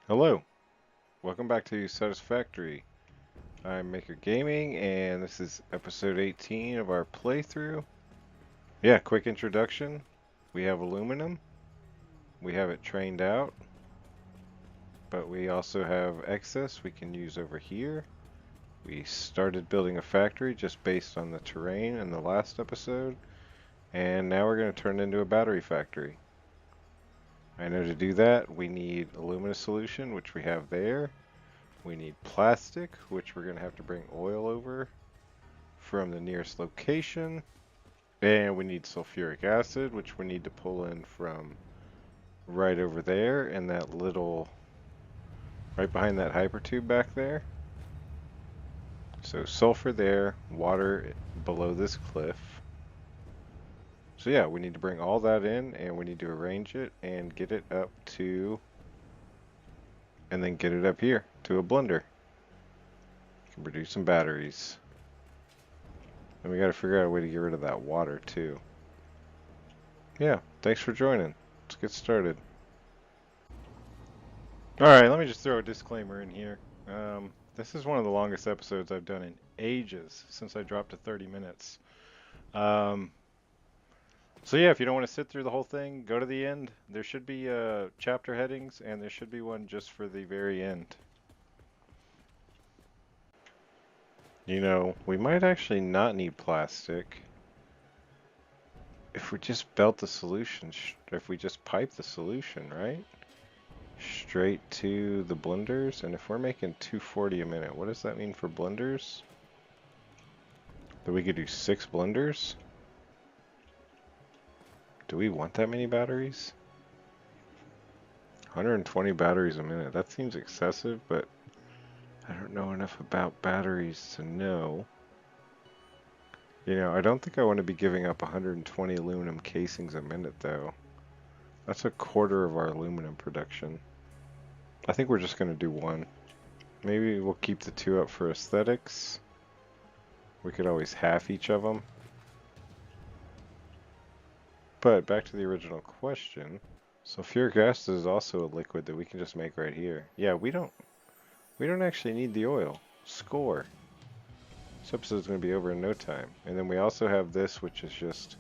Hello, welcome back to Satisfactory. I'm Maker Gaming, and this is episode 18 of our playthrough. Yeah, quick introduction. We have aluminum. We have it trained out, but we also have excess we can use over here. We started building a factory just based on the terrain in the last episode, and now we're going to turn it into a battery factory. I know to do that, we need aluminum solution, which we have there. We need plastic, which we're going to have to bring oil over from the nearest location. And we need sulfuric acid, which we need to pull in from right over there and that little, right behind that hypertube back there. So sulfur there, water below this cliff. So yeah, we need to bring all that in and we need to arrange it and get it up to, and then get it up here to a blender. Can produce some batteries. And we got to figure out a way to get rid of that water too. Yeah, thanks for joining. Let's get started. Alright, let me just throw a disclaimer in here. This is one of the longest episodes I've done in ages, since I dropped to 30 minutes. Um, so yeah, if you don't want to sit through the whole thing, go to the end. There should be chapter headings, and there should be one just for the very end. You know, we might actually not need plastic if we just belt the solution, if we just pipe the solution, right? Straight to the blenders, and if we're making 240 a minute, what does that mean for blenders? That we could do 6 blenders? Do we want that many batteries? 120 batteries a minute, that seems excessive, but I don't know enough about batteries to know. You know, I don't think I want to be giving up 120 aluminum casings a minute though. That's a quarter of our aluminum production. I think we're just going to do one. Maybe we'll keep the 2 up for aesthetics. We could always half each of them. But back to the original question. Sulfuric acid is also a liquid that we can just make right here. Yeah, we don't actually need the oil. Score. This episode's going to be over in no time. And then we also have this, which is just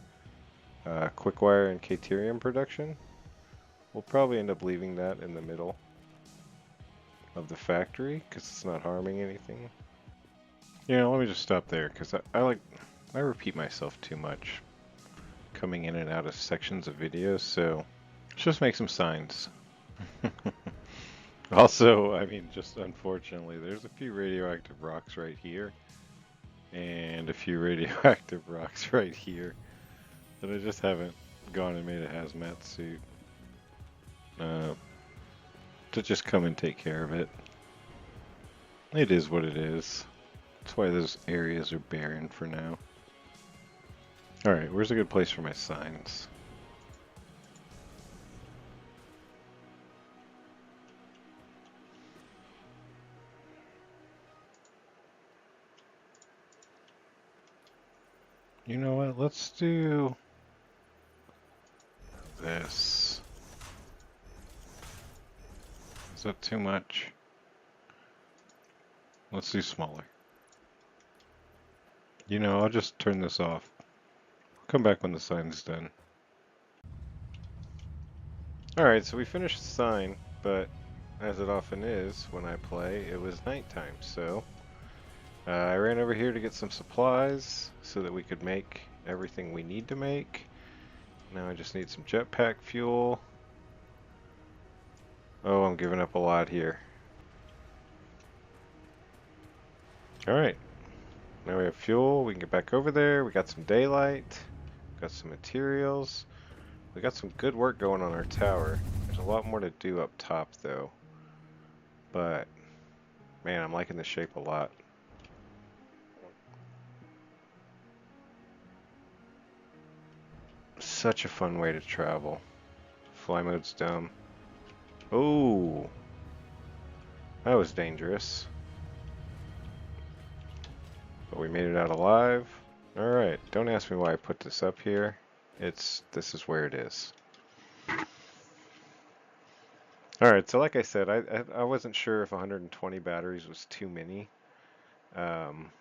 quick wire and caterium production. We'll probably end up leaving that in the middle of the factory because it's not harming anything. You know, let me just stop there because I repeat myself too much coming in and out of sections of videos, so let's just make some signs. Also, I mean, just unfortunately, there's a few radioactive rocks right here, and a few radioactive rocks right here that I just haven't gone and made a hazmat suit to just come and take care of it. It is what it is. That's why those areas are barren for now. Alright, where's a good place for my signs? You know what, let's do this. Is that too much? Let's do smaller. You know, I'll just turn this off. I'll come back when the sign's done. Alright, so we finished the sign, but as it often is when I play, it was nighttime, so I ran over here to get some supplies so that we could make everything we need to make. Now I just need some jetpack fuel. Oh, I'm giving up a lot here. Alright, now we have fuel, we can get back over there, we got some daylight, got some materials. We got some good work going on our tower. There's a lot more to do up top though. But, man, I'm liking the shape a lot. Such a fun way to travel. Fly mode's dumb. Oh, that was dangerous. But we made it out alive. Alright, don't ask me why I put this up here. This is where it is. Alright, so like I said, I wasn't sure if 120 batteries was too many. Um,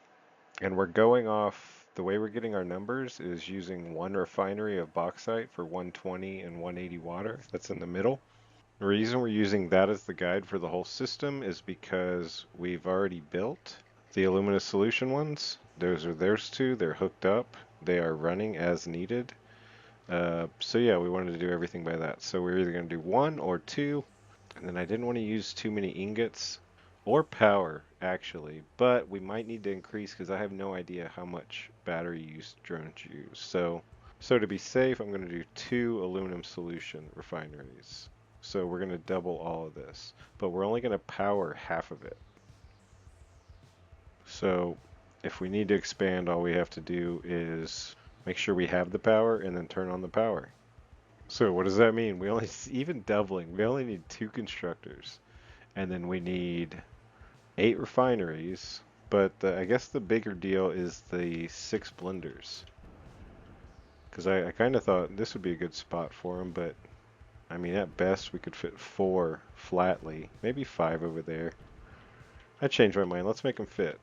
and we're going off, the way we're getting our numbers is using one refinery of bauxite for 120 and 180 water. That's in the middle. The reason we're using that as the guide for the whole system is because we've already built the Illumina solution ones. Those are theirs two. They're hooked up. They are running as needed. So yeah, we wanted to do everything by that. So we're either going to do one or two. And then I didn't want to use too many ingots or power, actually. But we might need to increase because I have no idea how much battery use drones use. So to be safe, I'm going to do two aluminum solution refineries. So we're going to double all of this. But we're only going to power half of it. So if we need to expand, all we have to do is make sure we have the power and then turn on the power. So what does that mean? We only, even doubling, we only need two constructors. And then we need 8 refineries. But I guess the bigger deal is the 6 blenders. Because I kind of thought this would be a good spot for them, but I mean, at best we could fit 4 flatly. Maybe 5 over there. I changed my mind. Let's make them fit.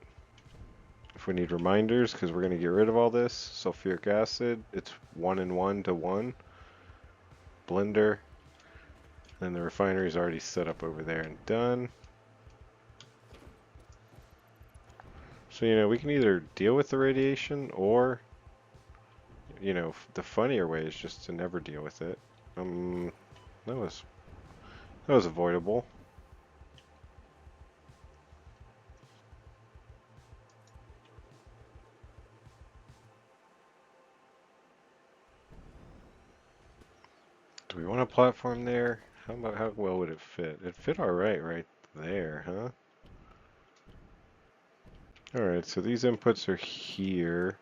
If we need reminders, because we're going to get rid of all this, sulfuric acid, it's 1 and 1 to 1. Blender. And the refinery is already set up over there and done. So, you know, we can either deal with the radiation or, you know, the funnier way is just to never deal with it. That was avoidable. Do we want a platform there? How well would it fit? It fit all right there, huh? All right, so these inputs are here.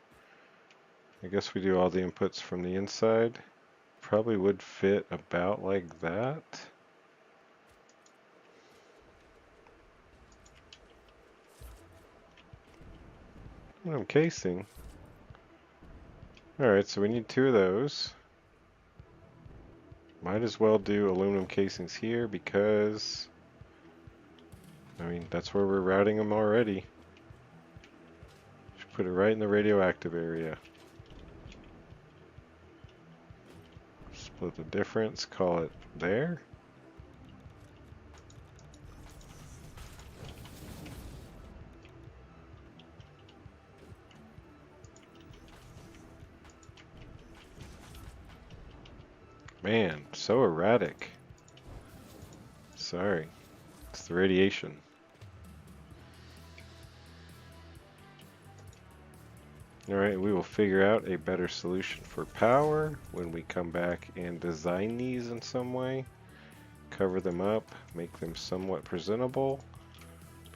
I guess we do all the inputs from the inside. Probably would fit about like that. Aluminum casing. All right, so we need 2 of those. Might as well do aluminum casings here because, I mean, that's where we're routing them already. Should put it right in the radioactive area. Split the difference, call it there. Man, so erratic. Sorry. It's the radiation. Alright, we will figure out a better solution for power when we come back and design these in some way. Cover them up, make them somewhat presentable.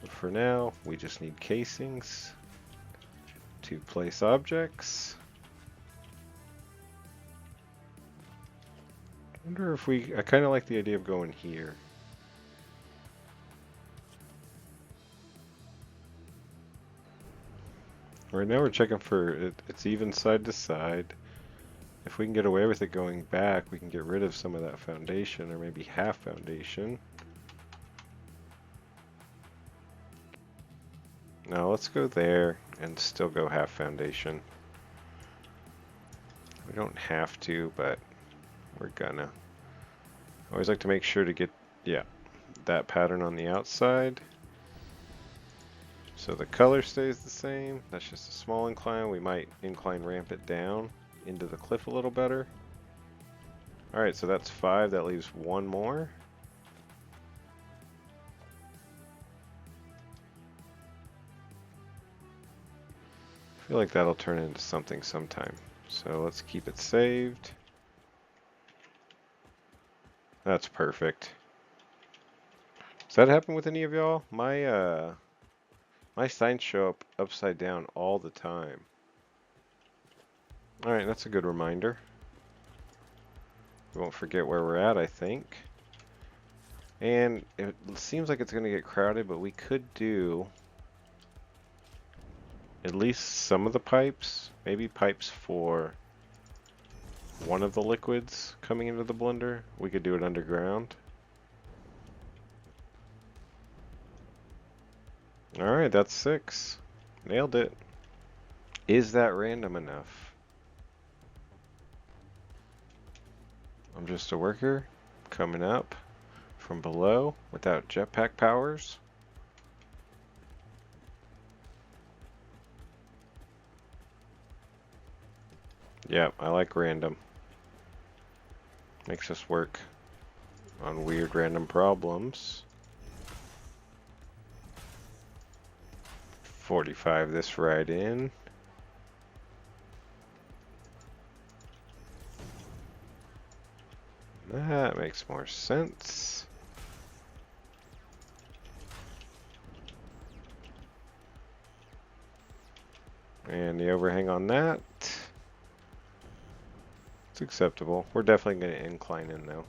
But for now, we just need casings to place objects. I wonder if I kind of like the idea of going here. Right now we're checking for it's even side to side. If we can get away with it going back, we can get rid of some of that foundation, or maybe half foundation. Now let's go there and still go half foundation. We don't have to, but we're gonna. I always like to make sure to get, yeah, that pattern on the outside. So the color stays the same. That's just a small incline. We might incline ramp it down into the cliff a little better. Alright, so that's 5. That leaves 1 more. I feel like that'll turn into something sometime. So let's keep it saved. That's perfect. Does that happen with any of y'all? My signs show up upside down all the time. Alright, that's a good reminder. We won't forget where we're at, I think. And it seems like it's going to get crowded, but we could do at least some of the pipes. Maybe pipes for one of the liquids coming into the blender. We could do it underground. Alright, that's 6. Nailed it. Is that random enough? I'm just a worker coming up from below without jetpack powers. Yep, I like random. Makes us work on weird random problems. 45 this ride in. That makes more sense. And the overhang on that. It's acceptable. We're definitely going to incline in though.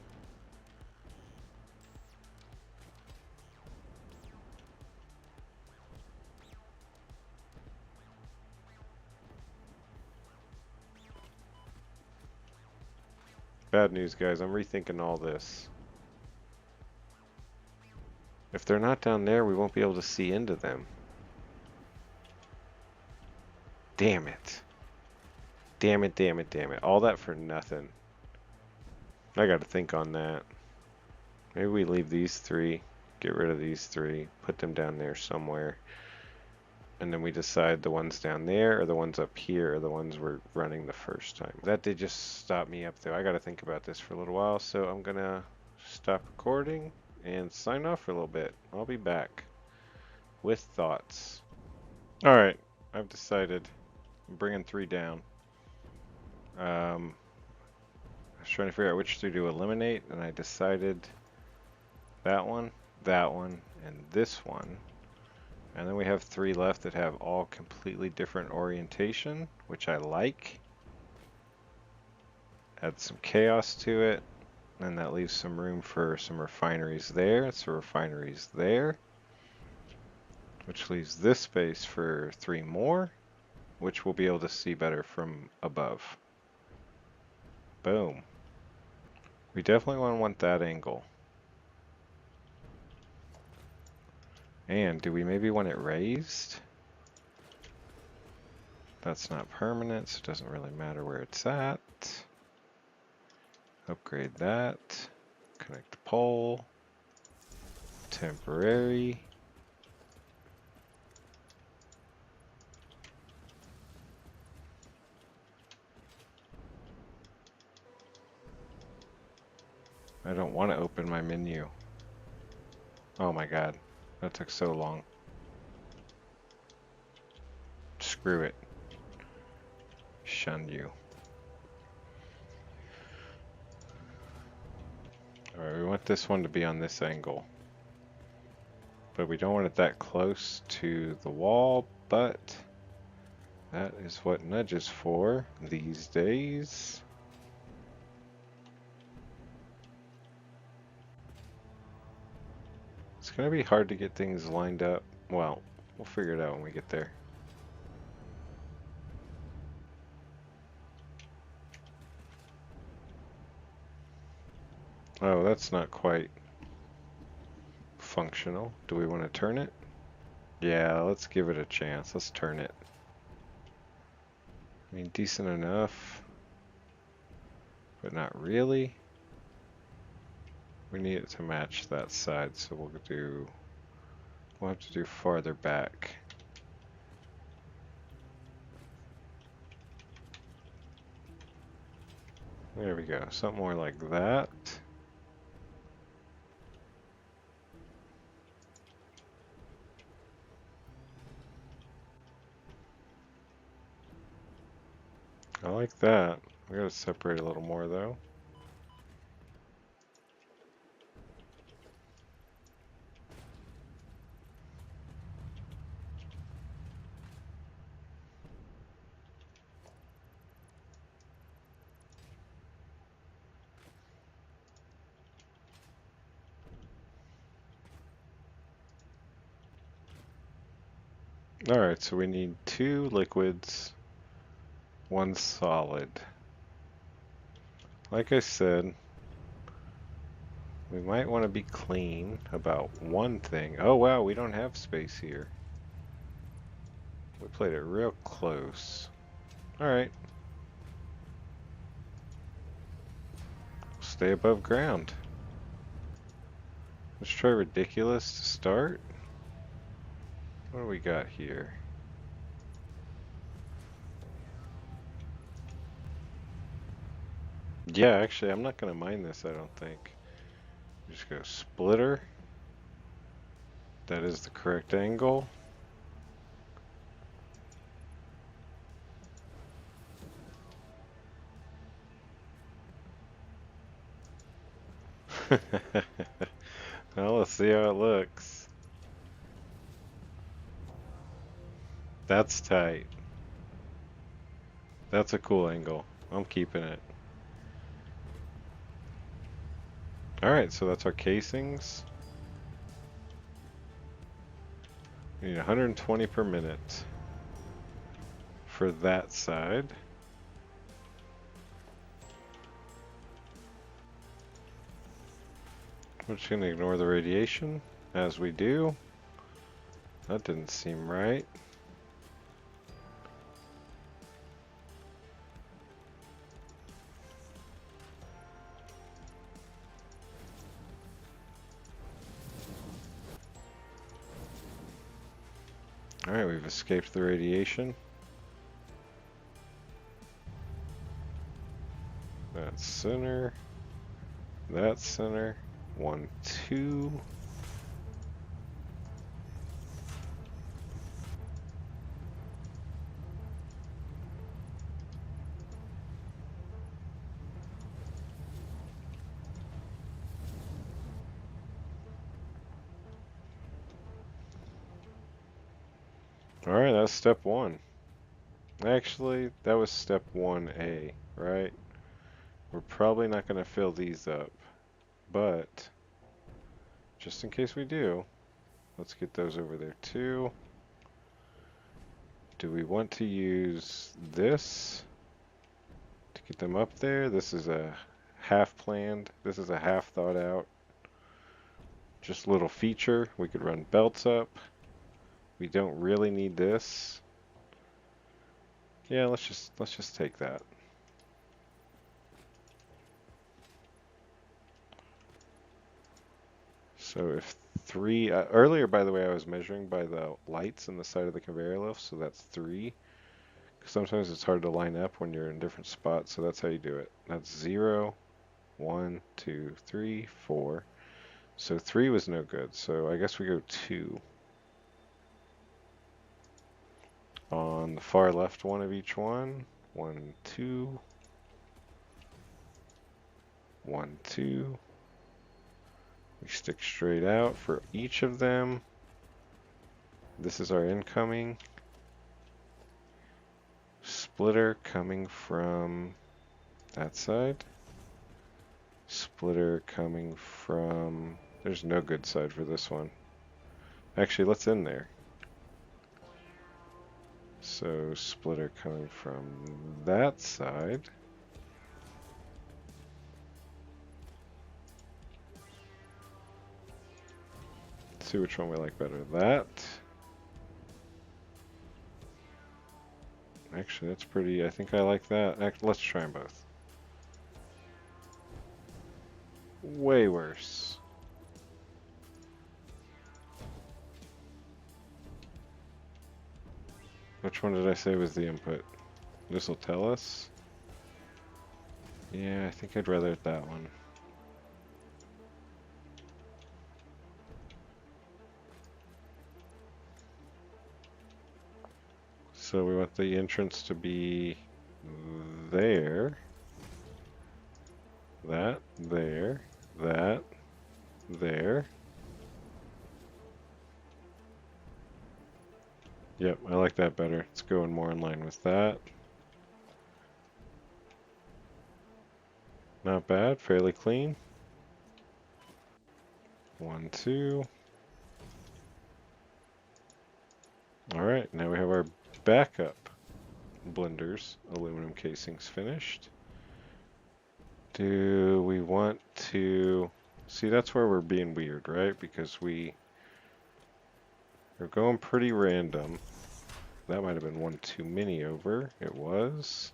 Bad news, guys. I'm rethinking all this. If they're not down there, we won't be able to see into them. Damn it. Damn it, damn it, damn it. All that for nothing. I gotta think on that. Maybe we leave these 3, get rid of these 3, put them down there somewhere. And then we decide the ones down there or the ones up here are the ones we're running the first time. That did just stop me up though. I gotta think about this for a little while, so I'm gonna stop recording and sign off for a little bit. I'll be back with thoughts. Alright, I've decided I'm bringing 3 down. I was trying to figure out which 3 to eliminate, and I decided that one, and this one. And then we have 3 left that have all completely different orientation, which I like. Add some chaos to it, and that leaves some room for some refineries there, some refineries there, which leaves this space for 3 more, which we'll be able to see better from above. Boom. We definitely want that angle. And do we maybe want it raised? That's not permanent, so it doesn't really matter where it's at. Upgrade that. Connect the pole. Temporary. I don't want to open my menu. Oh my god, that took so long. Screw it. Shunned you. Alright, we want this one to be on this angle. But we don't want it that close to the wall, but that is what nudge is for these days. It's gonna be hard to get things lined up. Well, we'll figure it out when we get there. Oh, that's not quite functional. Do we want to turn it? Yeah, let's give it a chance. Let's turn it. I mean, decent enough, but not really. We need it to match that side, so we'll have to do farther back. There we go, something more like that. I like that. We gotta separate a little more though. Alright, so we need 2 liquids, 1 solid. Like I said, we might want to be clean about one thing. Oh wow, we don't have space here. We played it real close. Alright. Stay above ground. Let's try ridiculous to start. What do we got here? Yeah, actually, I'm not going to mind this, I don't think. Just go splitter. That is the correct angle. Well, let's see how it looks. That's tight. That's a cool angle. I'm keeping it. Alright, so that's our casings. We need 120 per minute for that side. We're just going to ignore the radiation, as we do. That didn't seem right. Alright, we've escaped the radiation. That's center. That's center. 1, 2. Alright, that's step 1. Actually, that was step 1A, right? We're probably not going to fill these up, but just in case we do, let's get those over there too. Do we want to use this to get them up there? This is a half planned, this is a half thought out, just a little feature. We could run belts up. We don't really need this. Yeah, let's just take that. So if 3, earlier by the way I was measuring by the lights in the side of the conveyor lift, so that's 3. Sometimes it's hard to line up when you're in different spots, so that's how you do it. That's 0, 1, 2, 3, 4. So 3 was no good, so I guess we go 2. On the far left one of each one. 1, 2. 1, 2. We stick straight out for each of them. This is our incoming. Splitter coming from that side. Splitter coming from... There's no good side for this one. Actually, let's end there. So, splitter coming from that side. Let's see which one we like better. That. Actually, that's pretty... I think I like that. Let's try them both. Way worse. Which one did I say was the input? This will tell us. Yeah, I think I'd rather that one. So we want the entrance to be there. That, there, that, there. Yep, I like that better. It's going more in line with that. Not bad, fairly clean. 1, 2. Alright, now we have our backup blenders, aluminum casings finished. Do we want to... See, that's where we're being weird, right? Because we're going pretty random. That might have been one too many over. It was.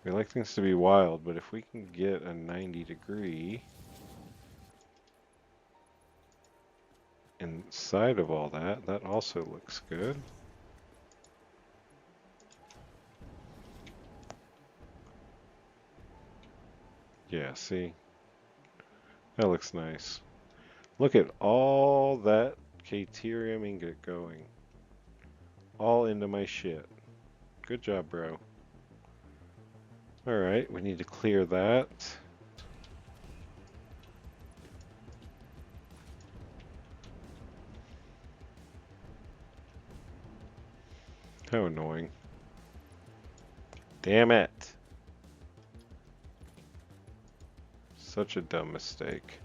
We like things to be wild, but if we can get a 90-degree inside of all that, that also looks good. Yeah, see? That looks nice. Look at all that Caterium ingot going. All into my shit. Good job, bro. Alright, we need to clear that. How annoying. Damn it. Such a dumb mistake.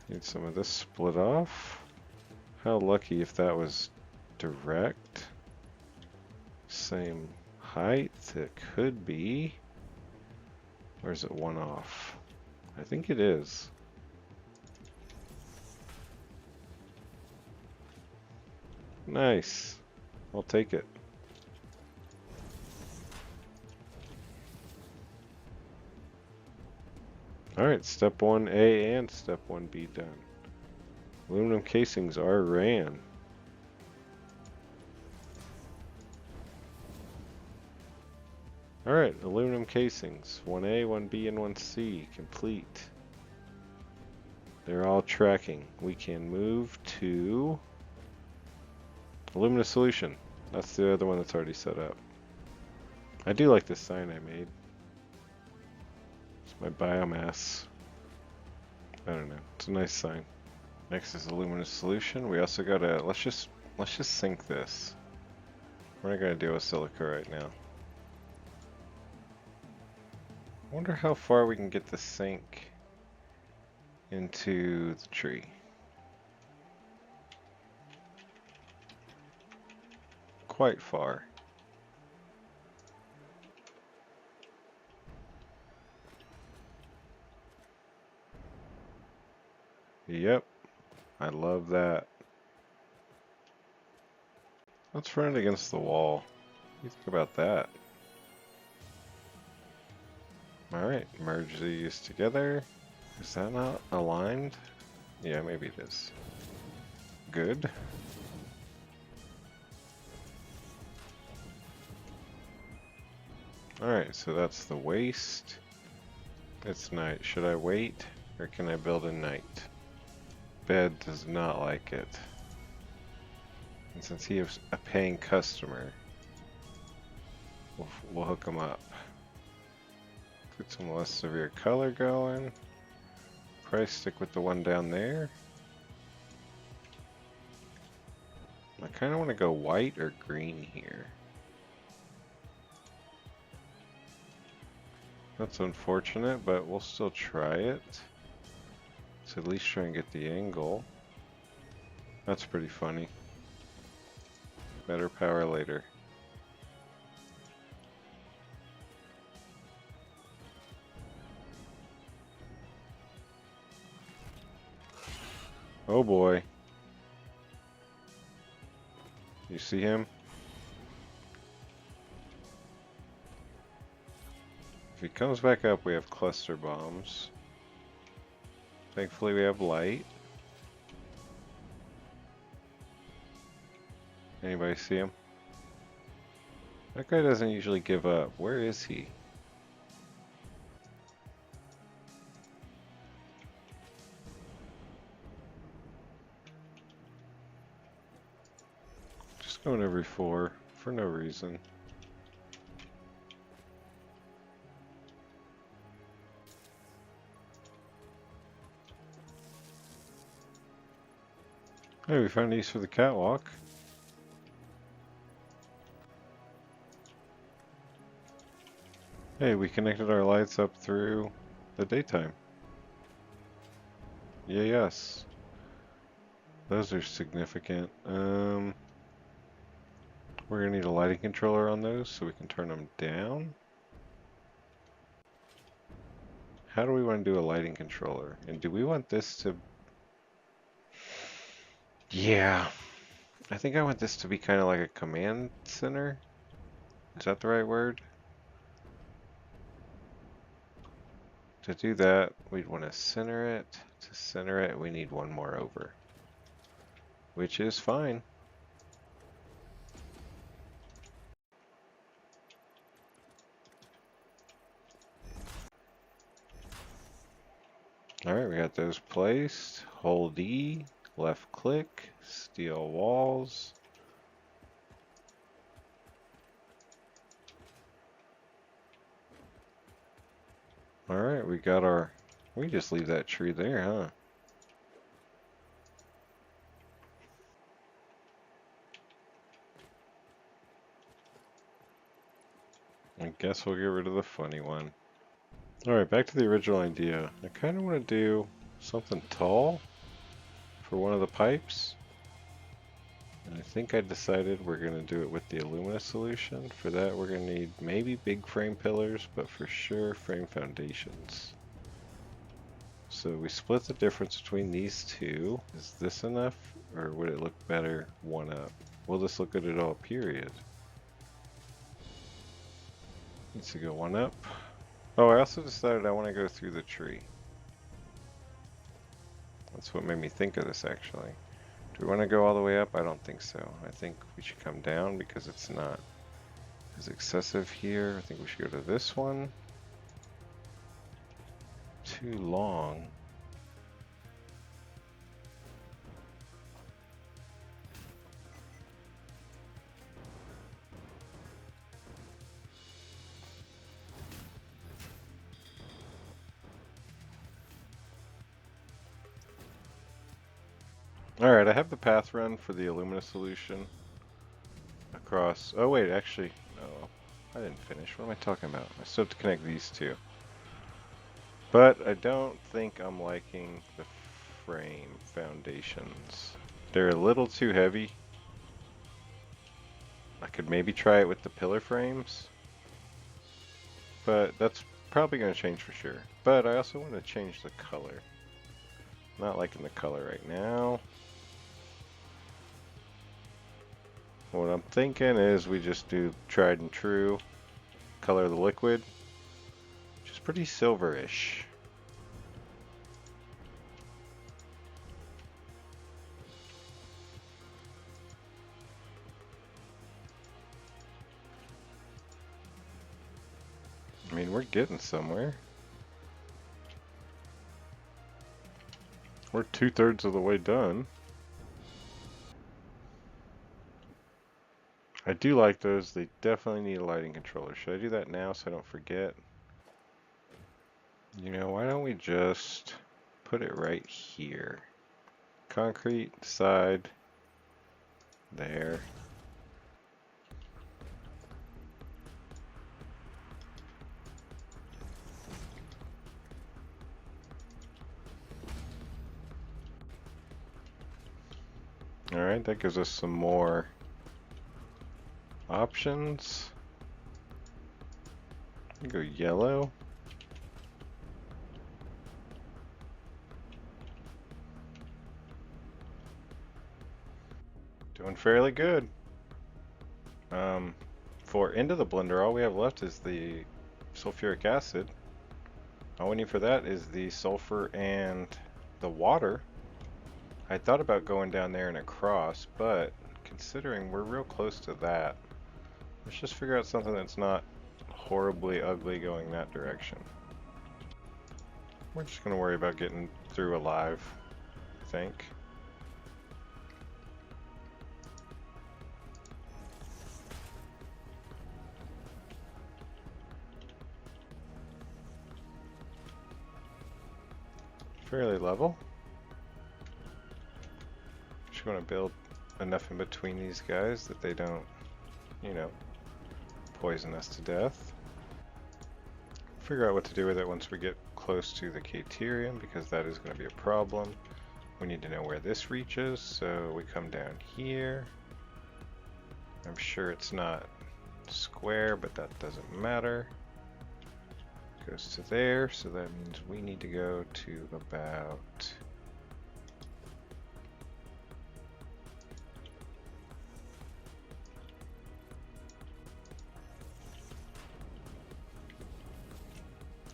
Need some of this split off. How lucky if that was direct. Same height, it could be. Or is it one off? I think it is. Nice. I'll take it. Alright, step 1A and step 1B done. Aluminum casings are ran. Alright, aluminum casings. 1A, 1B, and 1C complete. They're all tracking. We can move to aluminum solution. That's the other one that's already set up. I do like this sign I made. It's my biomass. I don't know. It's a nice sign. Next is aluminum solution. We also gotta let's just sink this. We're not gonna deal with silica right now. I wonder how far we can get the sink into the tree. Quite far. Yep, I love that. Let's run it against the wall. What do you think about that? Alright, merge these together. Is that not aligned? Yeah, maybe it is. Good. Alright, so that's the waste. It's night. Should I wait, or can I build a night? Bed does not like it. And since he is a paying customer, we'll hook him up. Get some less severe color going. Probably stick with the one down there. I kind of want to go white or green here. That's unfortunate, but we'll still try it. So at least try and get the angle. That's pretty funny. Better power later. Oh boy. You see him? If he comes back up, we have cluster bombs. Thankfully we have light. Anybody see him? That guy doesn't usually give up. Where is he? Just going every 4 for no reason. Hey, we found a use for the catwalk. Hey, we connected our lights up through the daytime. Yeah, yes. Those are significant. We're gonna need a lighting controller on those so we can turn them down. How do we want to do a lighting controller? And do we want this to... Yeah, I think I want this to be kind of like a command center. Is that the right word? To do that, we'd want to center it. To center it, we need one more over, which is fine. All right, we got those placed. Hold E, left click, steel walls. All right, we got our... We just leave that tree there, huh? I guess we'll get rid of the funny one. Alright, back to the original idea. I kind of want to do something tall for one of the pipes. And I think I decided we're going to do it with the alumina solution. For that, we're going to need maybe big frame pillars, but for sure frame foundations. So we split the difference between these two. Is this enough, or would it look better one up? Will this look good at all, period? Needs to go one up. Oh, I also decided I want to go through the tree. That's what made me think of this, actually. Do we want to go all the way up? I don't think so. I think we should come down because it's not as excessive here. I think we should go to this one. Too long. Alright, I have the path run for the alumina solution across... Oh wait, actually, no. I didn't finish. What am I talking about? I still have to connect these two. But I don't think I'm liking the frame foundations. They're a little too heavy. I could maybe try it with the pillar frames. But that's probably going to change for sure. But I also want to change the color. Not liking the color right now. What I'm thinking is we just do tried and true color of the liquid, which is pretty silverish. I mean, we're getting somewhere. We're 2/3 of the way done. I do like those. They definitely need a lighting controller. Should I do that now so I don't forget? You know, why don't we just put it right here? Concrete, side, there. Alright, that gives us some more options. Go yellow. Doing fairly good. For into the blender, all we have left is the sulfuric acid. All we need for that is the sulfur and the water. I thought about going down there and across, but considering we're real close to that, let's just figure out something that's not horribly ugly going that direction. We're just going to worry about getting through alive, I think. Fairly level. Just want to build enough in between these guys that they don't, you know, poison us to death. Figure out what to do with it once we get close to the Caterium, because that is going to be a problem. We need to know where this reaches, so we come down here. I'm sure it's not square, but that doesn't matter. Goes to there, so that means we need to go to about...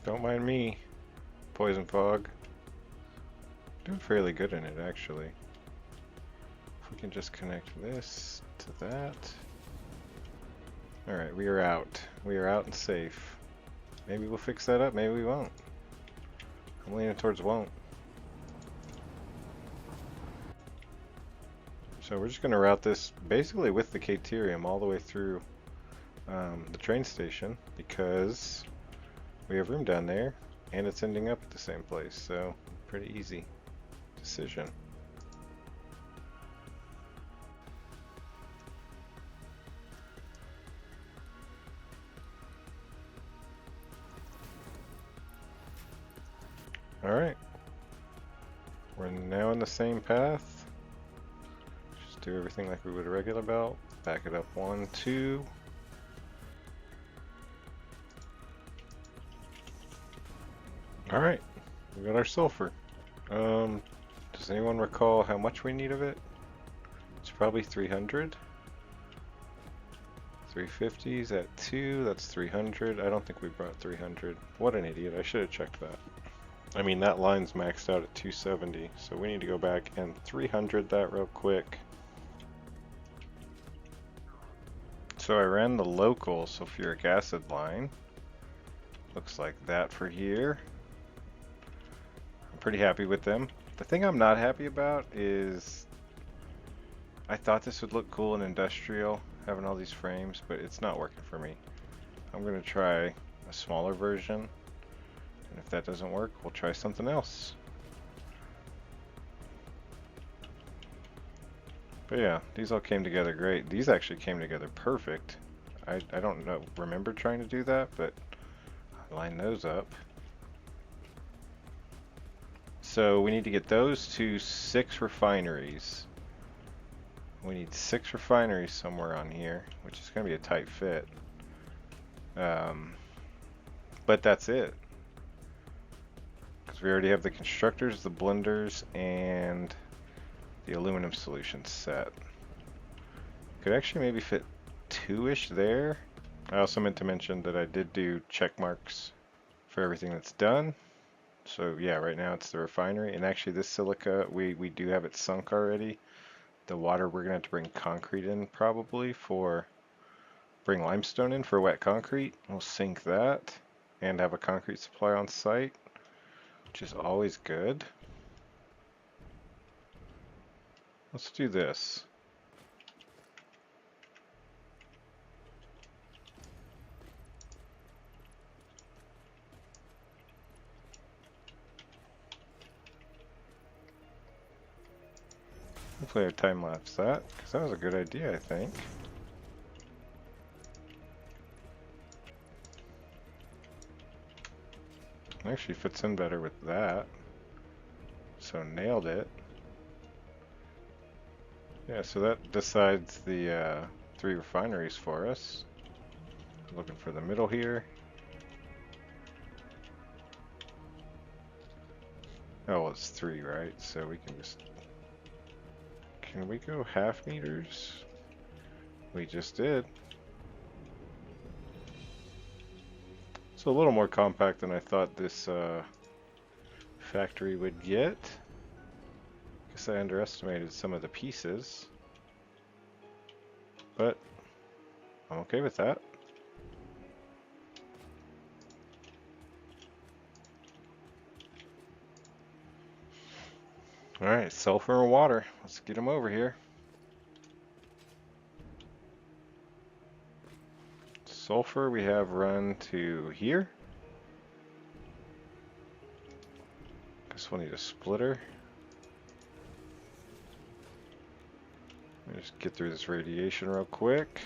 Don't mind me, Poison Fog. Doing fairly good in it, actually. If we can just connect this to that. Alright, we are out. We are out and safe. Maybe we'll fix that up, maybe we won't. I'm leaning towards won't. So we're just going to route this basically with the Caterium all the way through the train station, because we have room down there and it's ending up at the same place, so pretty easy decision. Alright, we're now in the same path. Just do everything like we would a regular belt. Back it up 1, 2. Alright, we got our sulfur. Does anyone recall how much we need of it? It's probably 300. 350 is at 2, that's 300. I don't think we brought 300. What an idiot, I should have checked that. I mean, that line's maxed out at 270, so we need to go back and 300 that real quick. So I ran the local sulfuric acid line. Looks like that for here. I'm pretty happy with them. The thing I'm not happy about is I thought this would look cool in industrial, having all these frames, but it's not working for me. I'm going to try a smaller version, and if that doesn't work, we'll try something else. But yeah, these all came together great. These actually came together perfect. I don't remember trying to do that, but I line those up. So we need to get those to 6 refineries. We need 6 refineries somewhere on here, which is going to be a tight fit. But that's it. Because we already have the constructors, the blenders, and the aluminum solution set. Could actually maybe fit 2-ish there. I also meant to mention that I did do check marks for everything that's done. So yeah, right now it's the refinery, and actually this silica, we do have it sunk already. The water, we're gonna have to bring concrete in probably bring limestone in for wet concrete. We'll sink that and have a concrete supply on site, which is always good. Let's do this. Hopefully I time lapse that, because that was a good idea, I think. Actually fits in better with that. So nailed it. Yeah, so that decides the 3 refineries for us. Looking for the middle here. Oh, well, it's 3, right? So we can just... Can we go half meters? We just did. It's a little more compact than I thought this factory would get. Guess I underestimated some of the pieces. But I'm okay with that. Alright, sulfur and water. Let's get them over here. Sulfur we have run to here. Guess we'll need a splitter. Let me just get through this radiation real quick.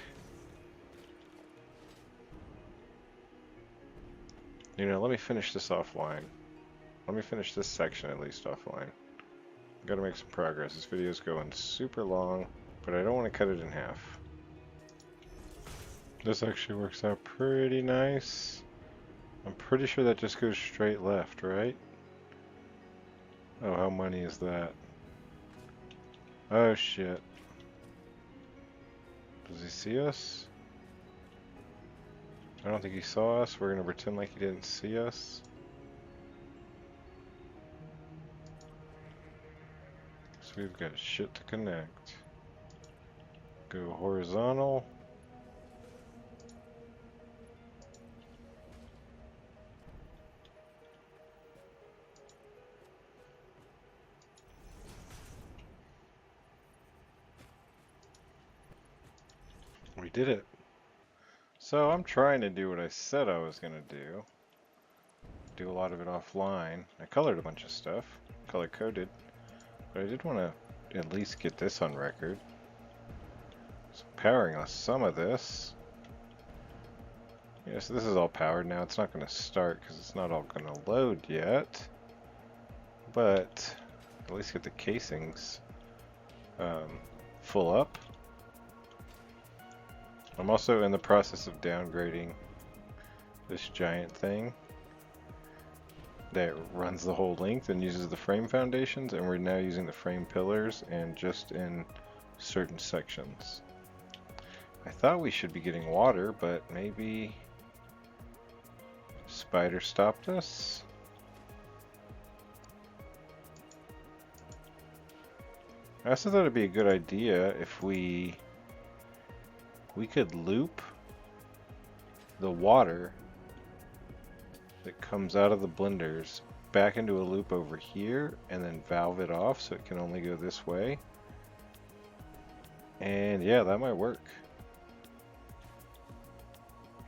You know, let me finish this offline. Let me finish this section at least offline. Gotta make some progress. This video's going super long, but I don't want to cut it in half. This actually works out pretty nice. I'm pretty sure that just goes straight left, right? Oh, how money is that? Oh shit. Does he see us? I don't think he saw us. We're gonna pretend like he didn't see us. So we've got shit to connect. Go horizontal. We did it. So I'm trying to do what I said I was gonna do. Do a lot of it offline. I colored a bunch of stuff, color coded, but I did want to at least get this on record. So powering on some of this. Yes, this is all powered now. It's not going to start because it's not all going to load yet, but at least get the casings full up. I'm also in the process of downgrading this giant thing that runs the whole length and uses the frame foundations, and we're now using the frame pillars and just in certain sections. I thought we should be getting water, but maybe Spider stopped us. I also thought it'd be a good idea if we could loop the water that comes out of the blenders back into a loop over here and then valve it off so it can only go this way. And yeah, that might work.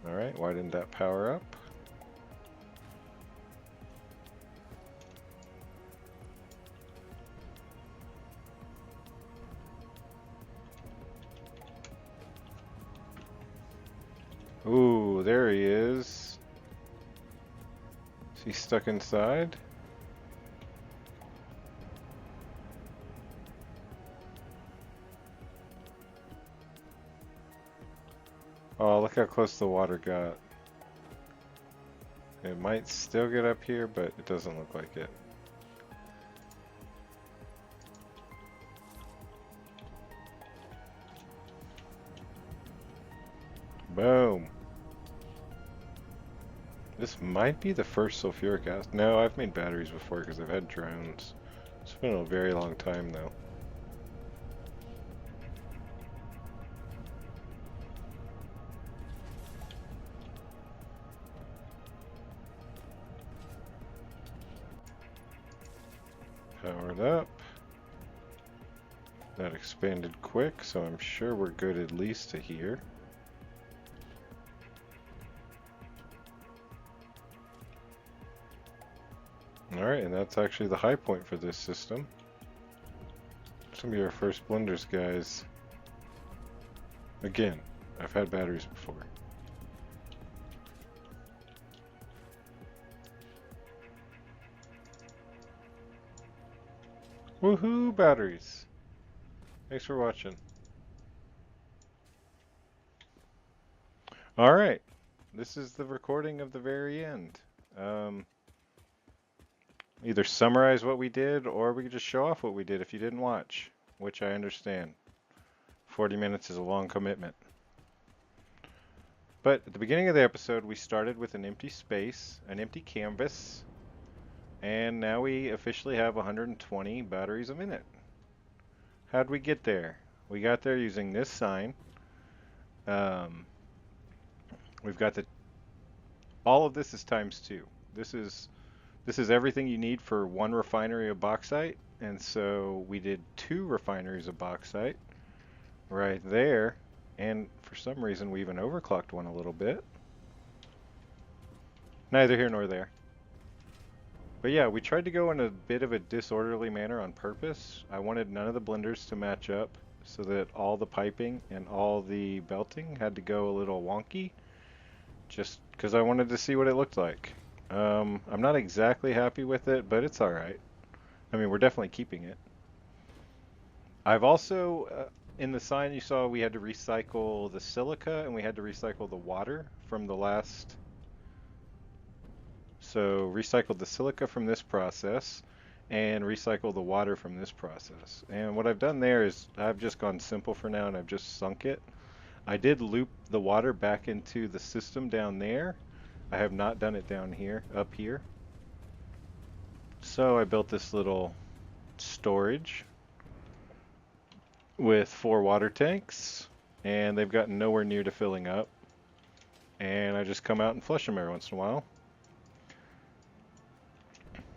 Alright, why didn't that power up? Ooh, there he is. Is he stuck inside? Oh, look how close the water got. It might still get up here, but it doesn't look like it. Boom. This might be the first sulfuric acid. No, I've made batteries before because I've had drones. It's been a very long time though. Powered up. That expanded quick, so I'm sure we're good at least to here. Alright, and that's actually the high point for this system. It's gonna be our first blenders, guys. Again, I've had batteries before. Woohoo, batteries! Thanks for watching. Alright, this is the recording of the very end. Either summarize what we did, or we could just show off what we did if you didn't watch, which I understand. 40 minutes is a long commitment. But at the beginning of the episode, we started with an empty space, an empty canvas, and now we officially have 120 batteries a minute. How'd we get there? We got there using this sign. We've got all of this is ×2. This is everything you need for one refinery of bauxite, and so we did 2 refineries of bauxite right there, and for some reason we even overclocked one a little bit. Neither here nor there. But yeah, we tried to go in a bit of a disorderly manner on purpose. I wanted none of the blenders to match up so that all the piping and all the belting had to go a little wonky, just because I wanted to see what it looked like. I'm not exactly happy with it, but it's alright. I mean, we're definitely keeping it. I've also, in the sign you saw, we had to recycle the silica and we had to recycle the water from the last So recycled the silica from this process and recycle the water from this process. And what I've done there is I've just gone simple for now and I've just sunk it. I did loop the water back into the system down there. I have not done it down here, up here. So I built this little storage with 4 water tanks, and they've gotten nowhere near to filling up. And I just come out and flush them every once in a while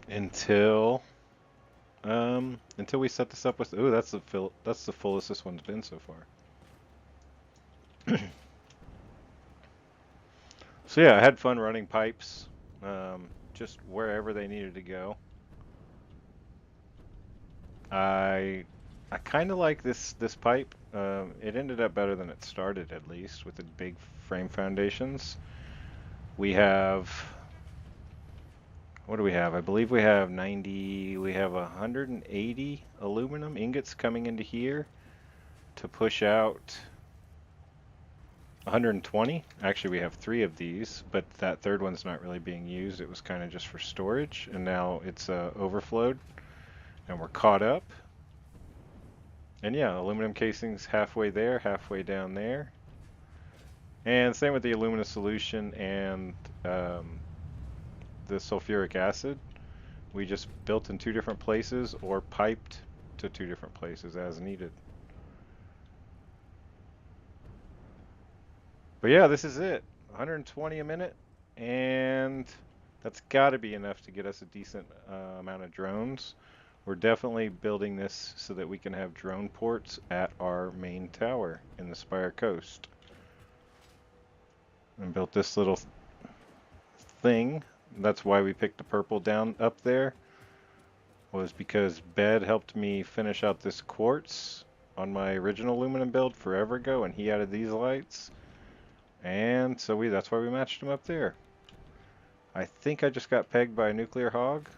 until we set this up with. Ooh, that's the fullest this one's been so far. So yeah, I had fun running pipes, just wherever they needed to go. I kind of like this pipe. It ended up better than it started, at least, with the big frame foundations. We have, what do we have? I believe we have 180 aluminum ingots coming into here to push out 120. Actually, we have 3 of these, but that third one's not really being used. It was kind of just for storage, and now it's overflowed, and we're caught up. And yeah, aluminum casings halfway there, halfway down there. And same with the aluminum solution and the sulfuric acid. We just built in 2 different places or piped to 2 different places as needed. But yeah, this is it. 120 a minute, and that's got to be enough to get us a decent amount of drones. We're definitely building this so that we can have drone ports at our main tower in the Spire Coast. And built this little thing. That's why we picked the purple down up there, was because Bed helped me finish out this quartz on my original aluminum build forever ago, and he added these lights. And so that's why we matched them up there. I think I just got pegged by a nuclear hog.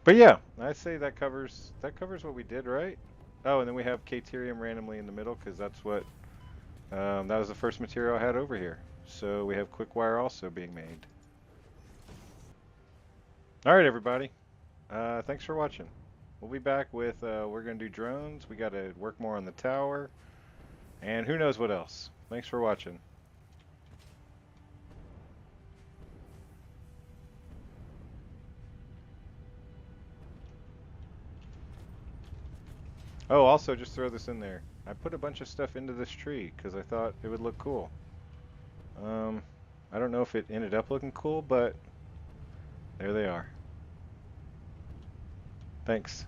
But yeah, I say that covers what we did, right? Oh, and then we have Caterium randomly in the middle because that's what that was the first material I had over here. So we have quick wire also being made. All right, everybody. Thanks for watching. We'll be back with we're gonna do drones. We got to work more on the tower, and who knows what else. Thanks for watching. Oh, also, just throw this in there. I put a bunch of stuff into this tree because I thought it would look cool. I don't know if it ended up looking cool, but there they are. Thanks.